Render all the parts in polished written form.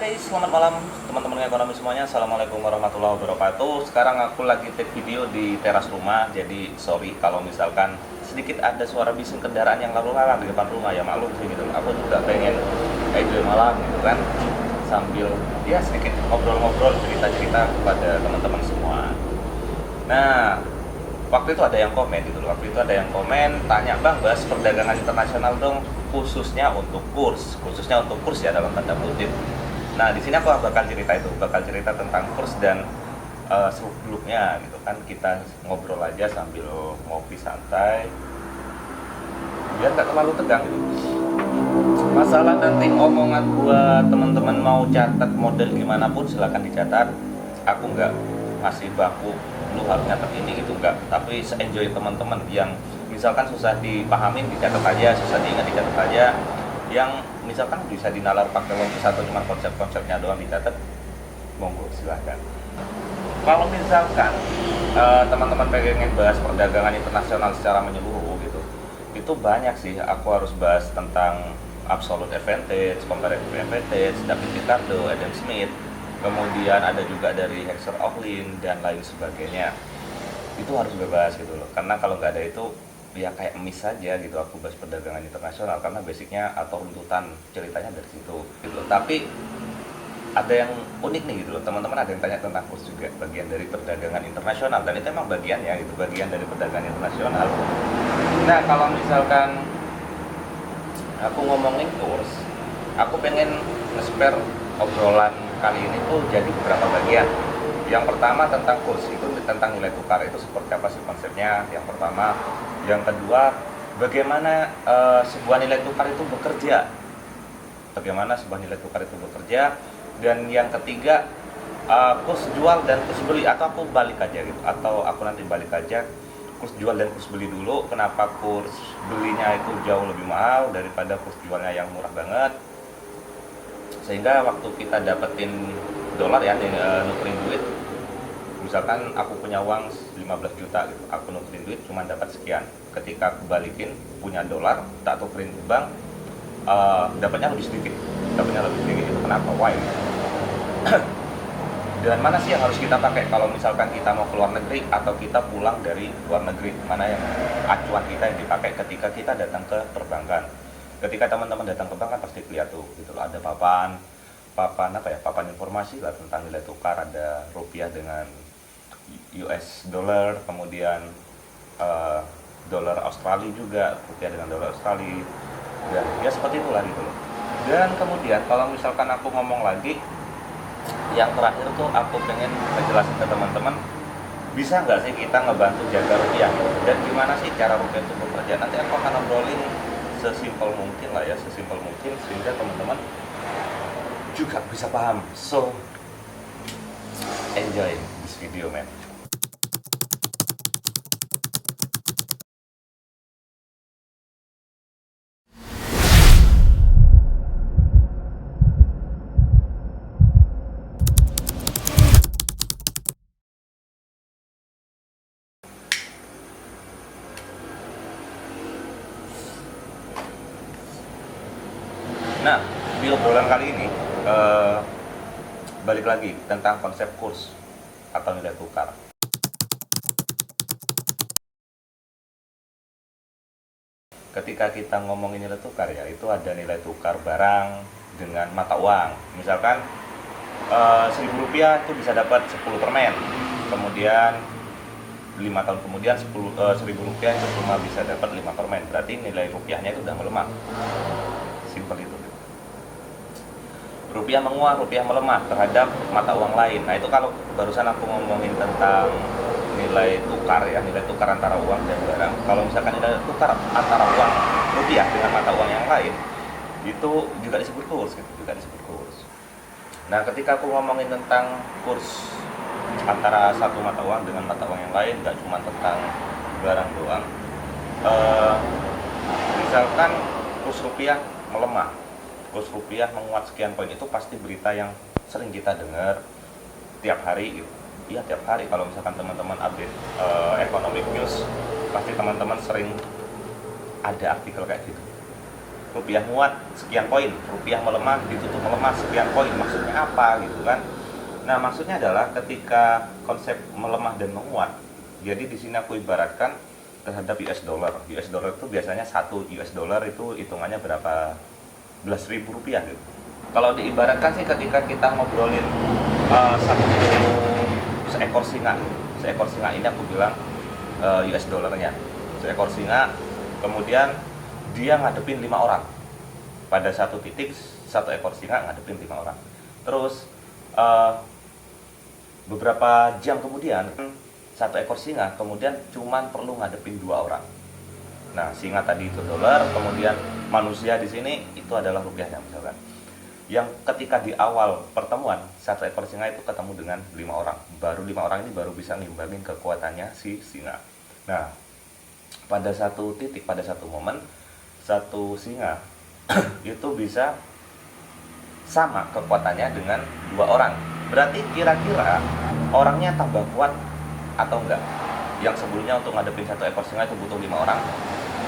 Oke, selamat malam teman-teman ekonomi semuanya. Assalamualaikum warahmatullahi wabarakatuh. Sekarang aku lagi take video di teras rumah. Jadi sorry kalau misalkan sedikit ada suara bising kendaraan yang lalu lalang di depan rumah, ya maklum sih gitu. Aku juga pengen enjoy malam gitu kan, sambil ya sedikit ngobrol-ngobrol, cerita-cerita kepada teman-teman semua. Nah, waktu itu ada yang komen gitu loh. Waktu itu ada yang komen tanya, "Bang, bahas perdagangan internasional dong, khususnya untuk kurs ya dalam tanda kutip." Nah, di sini aku bakal cerita tentang kurs dan seluk-beluknya gitu kan. Kita ngobrol aja sambil ngopi santai, biar nggak terlalu tegang gitu. Masalah nanti omongan buat teman-teman mau catat model gimana pun silahkan dicatat. Aku nggak ngasih baku lu harus nyatet ini gitu, enggak. Tapi se-enjoy teman-teman yang misalkan susah dipahamin dicatat aja, susah diingat dicatat aja. Yang misalkan bisa dinalar pakai logis atau cuma konsep-konsepnya doang dicatat, monggo silahkan. Kalau misalkan teman-teman pengen bahas perdagangan internasional secara menyeluruh gitu, itu banyak sih. Aku harus bahas tentang absolute advantage, comparative advantage, David Ricardo, Adam Smith, kemudian ada juga dari Hector Ohlin dan lain sebagainya. Itu harus bebas gitu loh, karena kalau nggak ada itu ya kayak miss saja gitu aku bahas perdagangan internasional, karena basicnya atau runtutan ceritanya dari situ gitu. Tapi ada yang unik nih gitu loh, teman-teman ada yang tanya tentang kurs juga, bagian dari perdagangan internasional, dan itu emang bagiannya gitu, bagian dari perdagangan internasional. Nah, kalau misalkan aku ngomongin kurs, aku pengen nge-spare obrolan kali ini tuh jadi beberapa bagian. Yang pertama tentang kurs, itu tentang nilai tukar, itu seperti apa sih konsepnya, yang pertama. Yang kedua, bagaimana sebuah nilai tukar itu bekerja, dan yang ketiga, kurs jual dan kurs beli, atau aku balik aja gitu, atau aku nanti balik aja kurs jual dan kurs beli dulu. Kenapa kurs belinya itu jauh lebih mahal daripada kurs jualnya yang murah banget, sehingga waktu kita dapetin dolar ya, nukerin duit, misalkan aku punya uang 15 juta gitu, aku nukerin duit cuma dapat sekian. Ketika aku balikin punya dolar, tak tukerin ke bank, dapatnya lebih sedikit. Itu kenapa? Why? Dan mana sih yang harus kita pakai kalau misalkan kita mau ke luar negeri atau kita pulang dari luar negeri? Mana yang acuan kita yang dipakai ketika kita datang ke perbankan? Ketika teman-teman datang ke bank kan pasti lihat tuh gitu loh, ada papan informasi lah tentang nilai tukar, ada rupiah dengan US dollar, kemudian dolar Australia juga, rupiah dengan dolar Australia, dan ya seperti itulah gitu loh. Dan kemudian kalau misalkan aku ngomong lagi, yang terakhir tuh aku pengen ngejelasin ke teman-teman, bisa nggak sih kita ngebantu jaga rupiah gitu? Dan gimana sih cara rupiah itu bekerja? Nanti aku akan ngobrolin sesimpel mungkin lah ya, sehingga teman-teman juga bisa paham. So enjoy this video, man. Nah, di obrolan kali ini balik lagi tentang konsep kurs atau nilai tukar. Ketika kita ngomongin nilai tukar ya, itu ada nilai tukar barang dengan mata uang. Misalkan 1.000 rupiah itu bisa dapat 10 permen. Kemudian 5 tahun kemudian 1.000 rupiah itu cuma bisa dapat 5 permen. Berarti nilai rupiahnya itu udah melemah. Simpel itu. Rupiah menguat, rupiah melemah terhadap mata uang lain. Nah, itu kalau barusan aku ngomongin tentang nilai tukar ya, nilai tukar antara uang dan barang. Kalau misalkan nilai tukar antara uang rupiah dengan mata uang yang lain, itu juga disebut kurs gitu, Nah, ketika aku ngomongin tentang kurs antara satu mata uang dengan mata uang yang lain, nggak cuma tentang barang doang. Misalkan kurs rupiah melemah, kurs rupiah menguat sekian poin, itu pasti berita yang sering kita dengar tiap hari gitu. Iya, tiap hari kalau misalkan teman-teman update economic news, pasti teman-teman sering ada artikel kayak gitu. rupiah muat sekian poin, rupiah melemah ditutup melemah sekian poin. Maksudnya apa gitu kan? Nah, maksudnya adalah ketika konsep melemah dan menguat. Jadi di sini aku ibaratkan terhadap US dollar. US dollar itu biasanya 1 US dollar itu hitungannya berapa belas ribu rupiah gitu. Kalau diibaratkan sih ketika kita ngobrolin satu seekor singa. Seekor singa ini aku bilang US dollarnya. Seekor singa, kemudian dia ngadepin 5 orang. Pada satu titik, satu ekor singa ngadepin 5 orang. Terus beberapa jam kemudian, satu ekor singa kemudian cuman perlu ngadepin 2 orang. Nah, singa tadi itu dolar, kemudian manusia di sini itu adalah rupiahnya misalkan. Yang ketika di awal pertemuan, satu ekor singa itu ketemu dengan 5 orang. Baru 5 orang ini baru bisa ngimbangin kekuatannya si singa. Nah, pada satu titik, pada satu momen, satu singa itu bisa sama kekuatannya dengan 2 orang. Berarti kira-kira orangnya tambah kuat atau enggak? Yang sebelumnya untuk ngadepin satu ekor singa itu butuh 5 orang.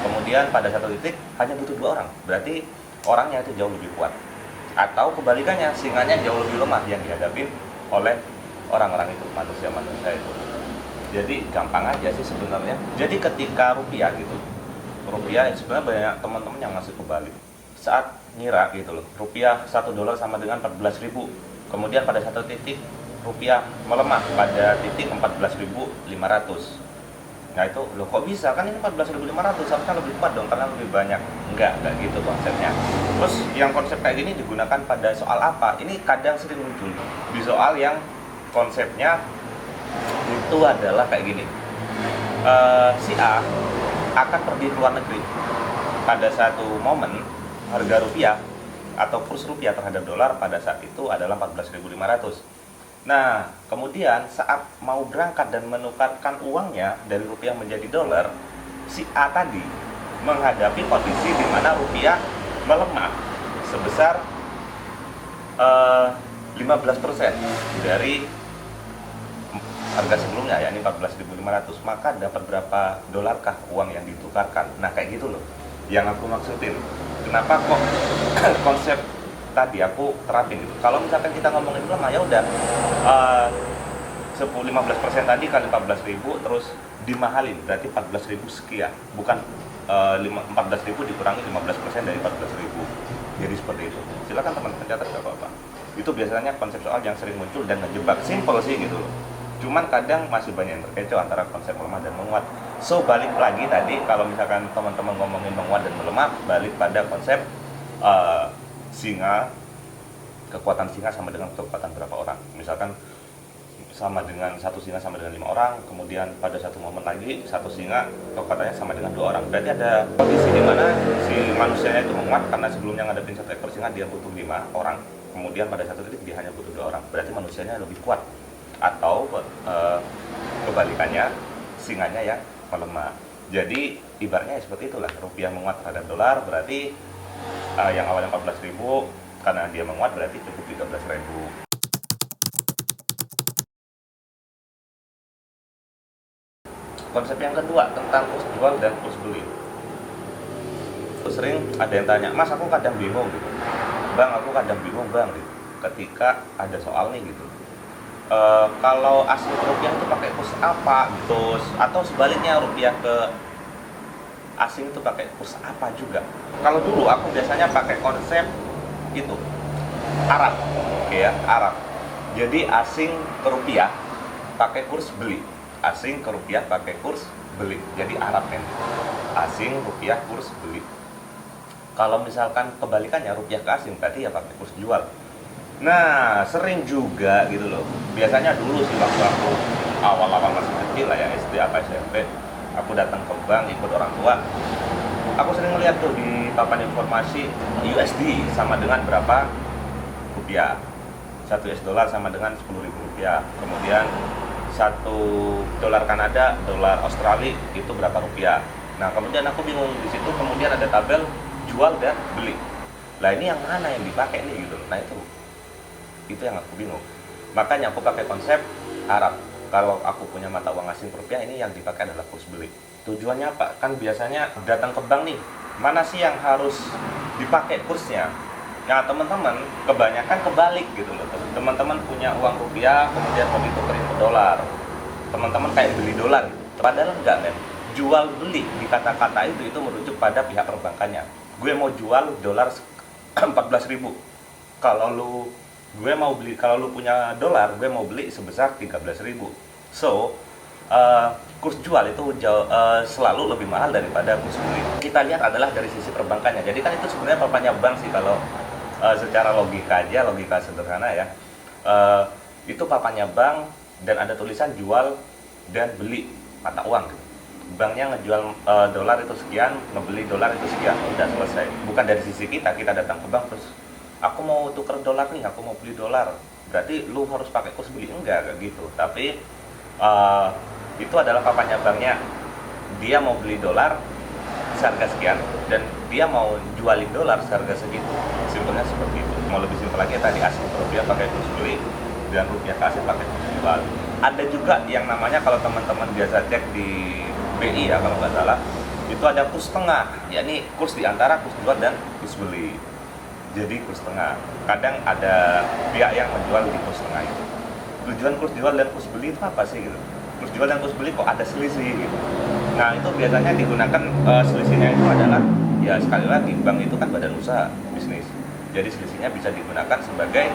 Kemudian pada satu titik hanya butuh 2 orang. Berarti orangnya itu jauh lebih kuat. Atau kebalikannya, singanya jauh lebih lemah yang dihadapin oleh orang-orang itu, manusia-manusia itu. Jadi gampang aja sih sebenarnya. Jadi ketika rupiah gitu, rupiah sebenarnya banyak teman-teman yang masih kebalik. Saat ngira gitu loh, rupiah 1 dolar sama dengan 14.000. Kemudian pada satu titik rupiah melemah pada titik 14.500. Nah itu loh, kok bisa? Kan ini 14.500, harusnya lebih kuat dong karena lebih banyak. Enggak gitu konsepnya. Terus yang konsep kayak gini digunakan pada soal apa? Ini kadang sering muncul di soal yang konsepnya itu adalah kayak gini. Si A akan pergi ke luar negeri. Pada satu momen harga rupiah atau kurs rupiah terhadap dolar pada saat itu adalah 14.500. Nah, kemudian saat mau berangkat dan menukarkan uangnya dari rupiah menjadi dolar, si A tadi menghadapi kondisi di mana rupiah melemah sebesar 15% dari harga sebelumnya, yakni 14.500. Maka dapat berapa dolarkah uang yang ditukarkan? Nah, kayak gitu loh yang aku maksudin. Kenapa kok konsep tadi aku terapin gitu. Kalau misalkan kita ngomongin melemah, ya udah 15% tadi kali 14.000 terus dimahalin, berarti 14.000 sekian. Bukan 14.000 dikurangi 15% dari 14.000. Jadi seperti itu. Silakan teman-teman catat, gak apa-apa. Itu biasanya konsep soal yang sering muncul dan ngejebak. Simple sih gitu loh. Cuman kadang masih banyak yang terkecoh antara konsep melemah dan menguat. So, balik lagi tadi, kalau misalkan teman-teman ngomongin menguat dan melemah, balik pada konsep singa, kekuatan singa sama dengan kekuatan berapa orang. Misalkan sama dengan satu singa sama dengan 5 orang, kemudian pada satu momen lagi satu singa kekuatannya sama dengan 2 orang. Berarti ada kondisi di mana si manusianya itu menguat karena sebelumnya ngadepin satu ekor singa dia butuh 5 orang, kemudian pada satu titik dia hanya butuh 2 orang. Berarti manusianya lebih kuat. Atau kebalikannya, singanya yang melemah. Jadi ibaratnya seperti itulah, rupiah menguat terhadap dolar, berarti yang awalnya 14.000 karena dia menguat berarti cukup 13.000. Konsep yang kedua tentang kurs jual dan kurs beli. Sering ada yang tanya, "Mas, aku kadang bingung gitu. Bang, aku kadang bingung bang gitu, ketika ada soal nih gitu. Kalau asli rupiah itu pakai kurs apa gitu, atau sebaliknya rupiah ke asing itu pakai kurs apa juga." Kalau dulu aku biasanya pakai konsep itu Arab, oke ya, Arab. Jadi asing ke rupiah pakai kurs beli, asing ke rupiah pakai kurs beli. Jadi Arab men, asing rupiah kurs beli. Kalau misalkan kebalikannya rupiah ke asing, berarti ya pakai kurs jual. Nah, sering juga gitu loh. Biasanya dulu sih waktu aku awal-awal masih kecil lah ya, SD atau SMP, aku datang ke bank ikut orang tua. Aku sering ngeliat tuh di papan informasi USD sama dengan berapa rupiah. 1 US dollar sama dengan 10.000 rupiah. Kemudian 1 dolar Kanada, dolar Australia itu berapa rupiah. Nah, kemudian aku bingung di situ, kemudian ada tabel jual dan beli. Lah ini yang mana yang dipakai nih gitu. Nah, itu yang aku bingung. Makanya aku pakai konsep Arab. Kalau aku punya mata uang asing rupiah, ini yang dipakai adalah kurs beli. Tujuannya apa? Kan biasanya datang ke bank nih, mana sih yang harus dipakai kursnya. Nah teman-teman kebanyakan kebalik gitu loh. Teman-teman punya uang rupiah kemudian mau ditukerin ke dolar, teman-teman kayak beli dolar gitu. Padahal enggak men, jual beli di kata-kata itu merujuk pada pihak perbankannya. Gue mau jual dolar 14.000, kalau lu punya dolar, gue mau beli sebesar 13.000. So kurs jual itu selalu lebih mahal daripada kurs beli. Kita lihat adalah dari sisi perbankannya. Jadi kan itu sebenarnya papanya bank sih kalau secara logika aja, logika sederhana ya. Itu papanya bank dan ada tulisan jual dan beli mata uang gitu. Banknya ngejual dolar itu sekian, ngebeli dolar itu sekian, udah selesai. Bukan dari sisi kita datang ke bank terus aku mau tuker dolar nih, aku mau beli dolar, berarti lu harus pakai kurs beli, enggak gitu. Tapi itu adalah papanya banknya, dia mau beli dolar seharga sekian dan dia mau jualin dolar seharga segitu. Simpelnya seperti itu. Mau lebih simpel lagi tadi, asing ke rupiah pakai kurs beli dan rupiah ke asing pakai kurs jual. Ada juga yang namanya, kalau teman-teman biasa cek di BI ya kalau nggak salah, itu ada kurs tengah, yakni kurs di antara kurs jual dan kurs beli. Jadi kurs tengah. Kadang ada pihak yang menjual di kurs tengah itu. Tujuan kurs jual dan kurs beli itu apa sih gitu? Kurs jual dan kurs beli kok ada selisih gitu. Nah itu biasanya digunakan, selisihnya itu adalah, ya sekali lagi bank itu kan badan usaha bisnis. Jadi selisihnya bisa digunakan sebagai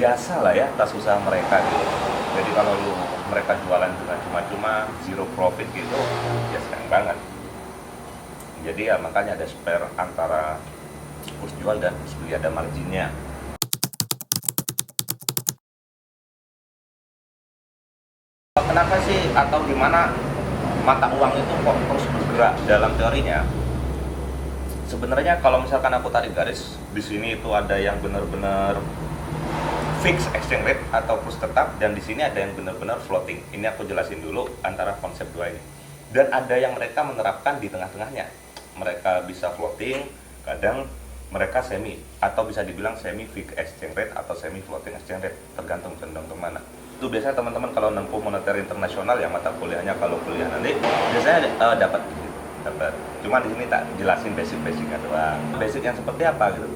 jasa lah ya atas usaha mereka gitu. Jadi kalau mereka jualan dengan cuma-cuma zero profit gitu, ya sayang banget. Jadi ya makanya ada spare antara kurs jual dan kurs beli, ada marginnya. Kenapa sih atau gimana mata uang itu kok terus bergerak dalam teorinya? Sebenarnya kalau misalkan aku tarik garis di sini itu ada yang benar-benar fixed exchange rate atau kurs tetap, dan di sini ada yang benar-benar floating. Ini aku jelasin dulu antara konsep dua ini. Dan ada yang mereka menerapkan di tengah-tengahnya. Mereka bisa floating, kadang mereka semi, atau bisa dibilang semi fixed exchange rate atau semi floating exchange rate, tergantung cenderung kemana. Itu biasanya teman-teman kalau nempuh moneter internasional ya, mata kuliahnya kalau kuliah nanti biasanya dapat. Cuma di sini tak jelasin basic-basicnya doang. Basic yang seperti apa gitu.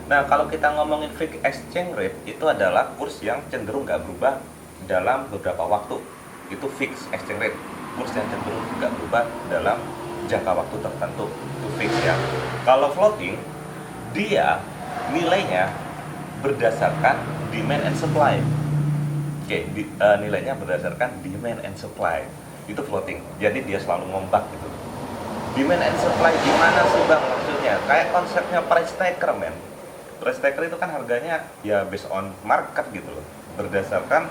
Nah, kalau kita ngomongin fixed exchange rate, itu adalah kurs yang cenderung nggak berubah dalam beberapa waktu. Itu fixed exchange rate, kurs yang cenderung nggak berubah dalam jangka waktu tertentu. Itu fix ya. Kalau floating, dia nilainya berdasarkan demand and supply. Oke, nilainya berdasarkan demand and supply. Itu floating. Jadi dia selalu ngombak gitu. Demand and supply gimana sih bang maksudnya? Kayak konsepnya price taker men. Price taker itu kan harganya ya based on market gitu loh, berdasarkan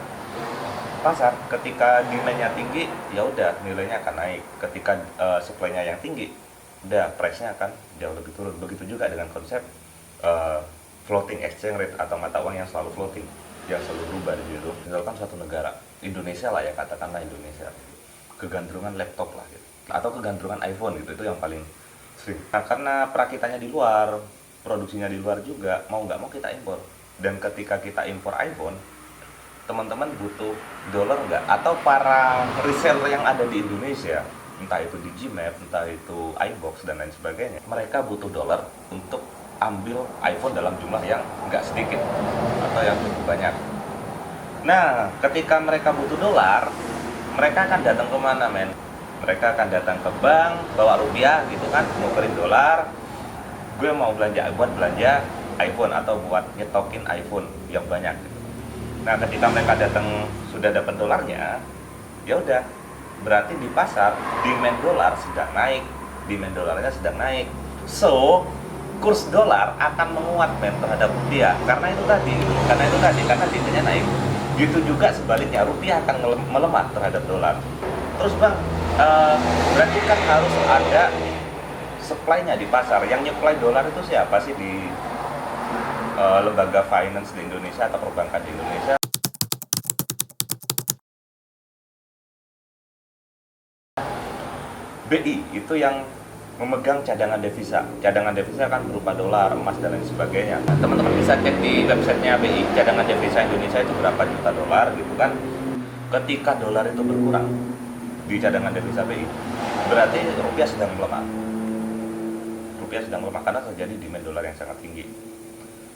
pasar. Ketika demand-nya tinggi, ya udah nilainya akan naik. Ketika supply-nya yang tinggi, udah price-nya akan jauh lebih turun. Begitu juga dengan konsep floating exchange rate atau mata uang yang selalu floating, yang selalu berubah di situ. Misalkan suatu negara, Indonesia lah ya, katakanlah Indonesia, kegantungan laptop lah gitu, atau kegantungan iPhone gitu, itu yang paling sering. Nah, karena perakitannya di luar, produksinya di luar juga, mau nggak mau kita impor. Dan ketika kita impor iPhone, teman-teman butuh dolar nggak? Atau para reseller yang ada di Indonesia, entah itu di Gmap, entah itu iBox dan lain sebagainya, mereka butuh dolar untuk ambil iPhone dalam jumlah yang nggak sedikit atau yang cukup banyak. Nah, ketika mereka butuh dolar, mereka akan datang ke mana men? Mereka akan datang ke bank, bawa rupiah gitu kan, nukerin dolar. Gue mau buat belanja iPhone atau buat nyetokin iPhone yang banyak gitu. Nah, ketika mereka datang sudah dapat dolarnya, ya udah, berarti di pasar demand dolar sedang naik, demand dolarnya sedang naik. So, kurs dolar akan menguat men terhadap rupiah karena itu tadi, karena demandnya naik. Gitu juga sebaliknya, rupiah akan melemah terhadap dolar. Terus bang, berarti kan harus ada supply-nya di pasar. Yang nyuplai dolar itu siapa sih di lembaga finance di Indonesia atau perbankan di Indonesia? BI itu yang memegang cadangan devisa. Cadangan devisa kan berupa dolar, emas dan lain sebagainya. Nah, teman-teman bisa cek di websitenya BI, cadangan devisa Indonesia itu berapa juta dolar gitu kan. Ketika dolar itu berkurang di cadangan devisa BI, berarti rupiah sedang melemah. rupiah sedang melemah karena terjadi demand dolar yang sangat tinggi.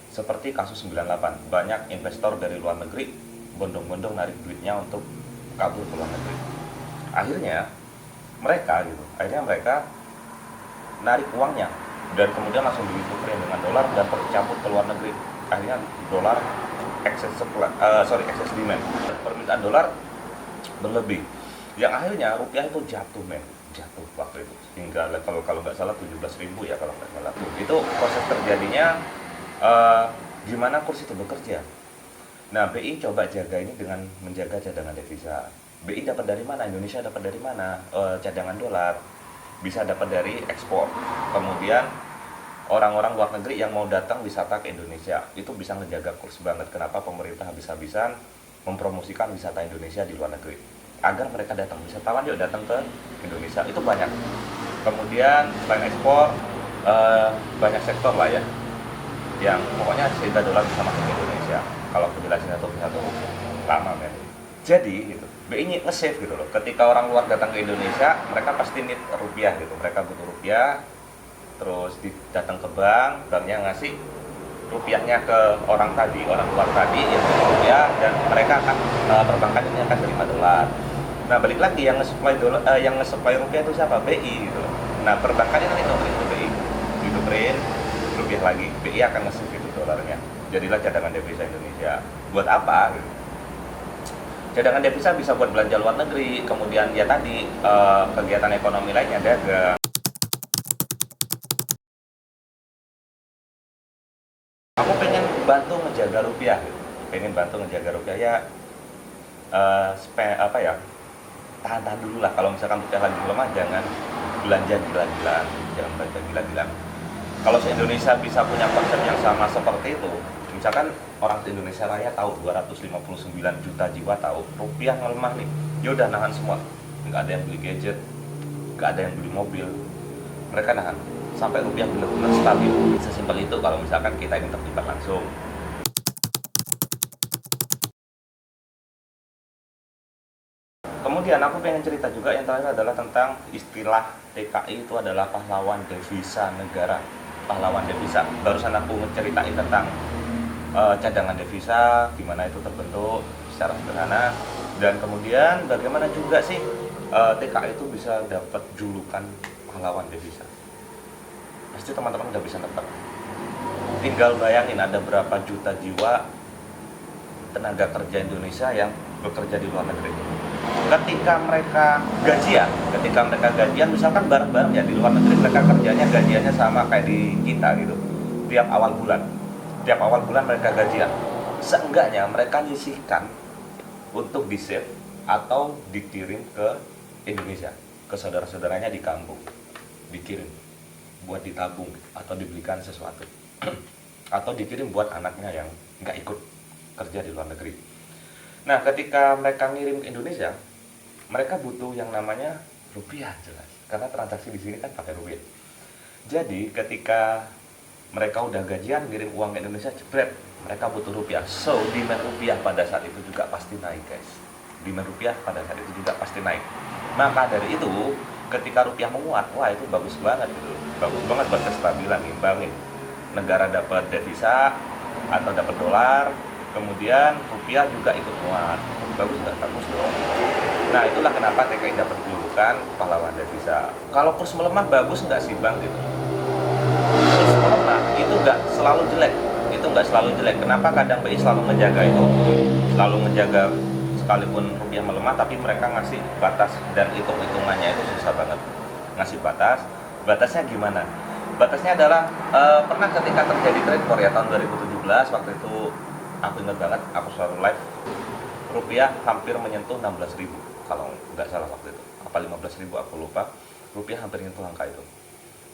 Seperti kasus 98, banyak investor dari luar negeri bondong-bondong narik duitnya untuk kabur ke luar negeri. Akhirnya mereka narik uangnya dan kemudian langsung ditukerin dengan dolar dan tercampur ke luar negeri. Akhirnya dolar excess demand, permintaan dolar berlebih, yang akhirnya rupiah itu jatuh waktu itu hingga kalau nggak salah 17.000 ya, kalau nggak salah. Itu proses terjadinya gimana kurs itu bekerja. Nah, BI coba jaga ini dengan menjaga cadangan devisa. BI dapat dari mana? Indonesia dapat dari mana? Cadangan dolar bisa dapat dari ekspor. Kemudian orang-orang luar negeri yang mau datang wisata ke Indonesia itu bisa ngejaga kurs banget. Kenapa pemerintah habis-habisan mempromosikan wisata Indonesia di luar negeri agar mereka datang, wisatawan yuk datang ke Indonesia, itu banyak. Kemudian selain ekspor banyak sektor lah ya yang pokoknya sehingga dolar bisa masuk ke Indonesia. Kalau penjelasannya itu bisa lama men. Jadi gitu, BI nge-save gitu loh. Ketika orang luar datang ke Indonesia, mereka pasti need rupiah gitu. Mereka butuh rupiah, terus datang ke banknya ngasih rupiahnya ke orang luar tadi yang punya rupiah, dan mereka akan perbankan ini akan terima dolar. Nah, balik lagi yang nge-supply rupiah itu siapa? BI gitu loh. Nah, perbankannya nanti nukerin ke BI, ditukerin rupiah lagi, BI akan nge-save itu dolarnya. Jadilah cadangan devisa Indonesia. Buat apa gitu? Cadangan devisa bisa buat belanja luar negeri, kemudian ya tadi kegiatan ekonomi lainnya, dagang. Aku pengen bantu menjaga rupiah ya, tahan dulu lah. Kalau misalkan rupiah lagi melemah, jangan belanja gila-gilaan. Kalau se-Indonesia bisa punya konsep yang sama seperti itu, misalkan orang di Indonesia Raya tahu 259 juta jiwa tahu rupiah melemah nih, ya udah nahan semua, nggak ada yang beli gadget, nggak ada yang beli mobil, mereka nahan sampai rupiah benar-benar stabil. Sesimpel itu kalau misalkan kita ingin terlibat langsung. Kemudian aku pengen cerita juga yang terakhir adalah tentang istilah TKI itu adalah pahlawan devisa negara. Pahlawan devisa. Barusan aku ngeceritain tentang cadangan devisa, gimana itu terbentuk secara sederhana, dan kemudian bagaimana juga sih TKI itu bisa dapat julukan pahlawan devisa. Pasti teman-teman udah bisa nebak. Tinggal bayangin ada berapa juta jiwa tenaga kerja Indonesia yang bekerja di luar negeri. Ketika mereka gajian misalkan bareng-bareng ya di luar negeri, mereka kerjanya gajiannya sama kayak di kita gitu. Tiap awal bulan mereka gajian. Seenggaknya mereka nyisihkan untuk di-save atau dikirim ke Indonesia, ke saudara-saudaranya di kampung. Dikirim buat ditabung atau dibelikan sesuatu. Atau dikirim buat anaknya yang nggak ikut kerja di luar negeri. Nah, ketika mereka ngirim ke Indonesia, mereka butuh yang namanya rupiah, jelas. Karena transaksi di sini kan pakai rupiah. Jadi, ketika mereka udah gajian ngirim uang ke Indonesia, jebret, mereka butuh rupiah. So, demand rupiah pada saat itu juga pasti naik, guys. Demand rupiah pada saat itu juga pasti naik. Maka dari itu, ketika rupiah menguat, wah itu bagus banget gitu. Bagus banget buat kestabilan, ngimbangin. Negara dapat devisa atau dapat dolar, kemudian rupiah juga ikut menguat. Bagus nggak? Bagus dong. Nah, itulah kenapa TKI dapat julukan pahlawan devisa. Kalau kurs melemah bagus nggak sih bang gitu? Kurs melemah itu nggak selalu jelek. Kenapa kadang BI selalu menjaga itu? Selalu menjaga sekalipun rupiah melemah, tapi mereka ngasih batas, dan hitungannya itu susah banget. Ngasih batasnya gimana? Batasnya adalah pernah ketika terjadi trade war ya tahun 2017, waktu itu aku ingat banget, aku selalu live, rupiah hampir menyentuh 16.000 kalau nggak salah waktu itu, apa 15.000 aku lupa. Rupiah hampir menyentuh angka itu.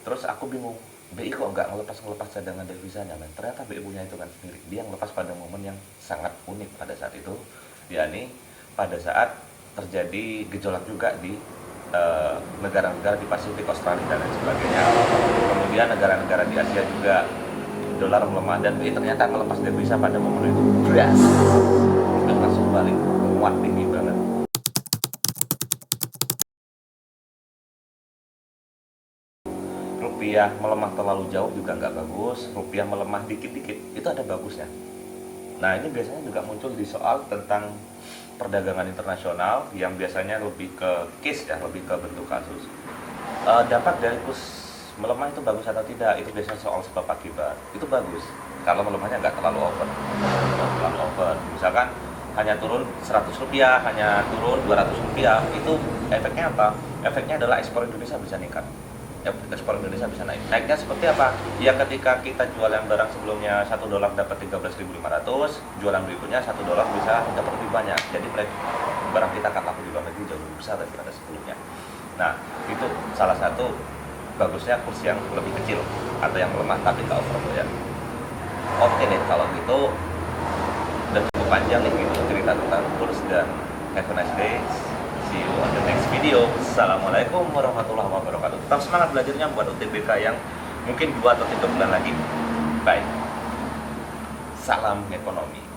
Terus aku bingung, BI kok nggak ngelepas cadangan devisanya, men? Ternyata BI punya hitungan sendiri. Dia ngelepas pada momen yang sangat unik pada saat itu, yakni pada saat terjadi gejolak juga di negara-negara di Pasifik, Australia dan lain sebagainya. Kemudian negara-negara di Asia juga dolar melemah, dan BI ternyata melepas devisa pada momen itu. Yes. Udah langsung balik, muat tinggi banget. rupiah melemah terlalu jauh juga nggak bagus, rupiah melemah dikit-dikit itu ada bagusnya. Nah ini biasanya juga muncul di soal tentang perdagangan internasional yang biasanya lebih ke case ya, lebih ke bentuk kasus. Dampak dari kurs melemah itu bagus atau tidak, itu biasanya soal sebab akibat. Itu bagus kalau melemahnya nggak terlalu over. Misalkan hanya turun 100 rupiah, hanya turun 200 rupiah, itu efeknya apa? Efeknya adalah ekspor Indonesia bisa meningkat. Ya, ekspor Indonesia bisa naik. Naiknya seperti apa? Ya ketika kita jual yang barang sebelumnya $1 dapat 13.500, jualan berikutnya $1 bisa dapat lebih banyak. Jadi barang kita akan laku di luar negeri jauh lebih besar daripada sebelumnya. Nah, itu salah satu bagusnya kurs yang lebih kecil atau yang melemah tapi nggak over ya. Oke deh, kalau gitu udah cukup panjang nih gitu cerita tentang kurs, dan have a nice day. See you on the next video. Assalamualaikum warahmatullahi wabarakatuh. Tetap semangat belajarnya buat UTBK yang mungkin 2 atau 3 bulan lagi. Bye. Salam ekonomi.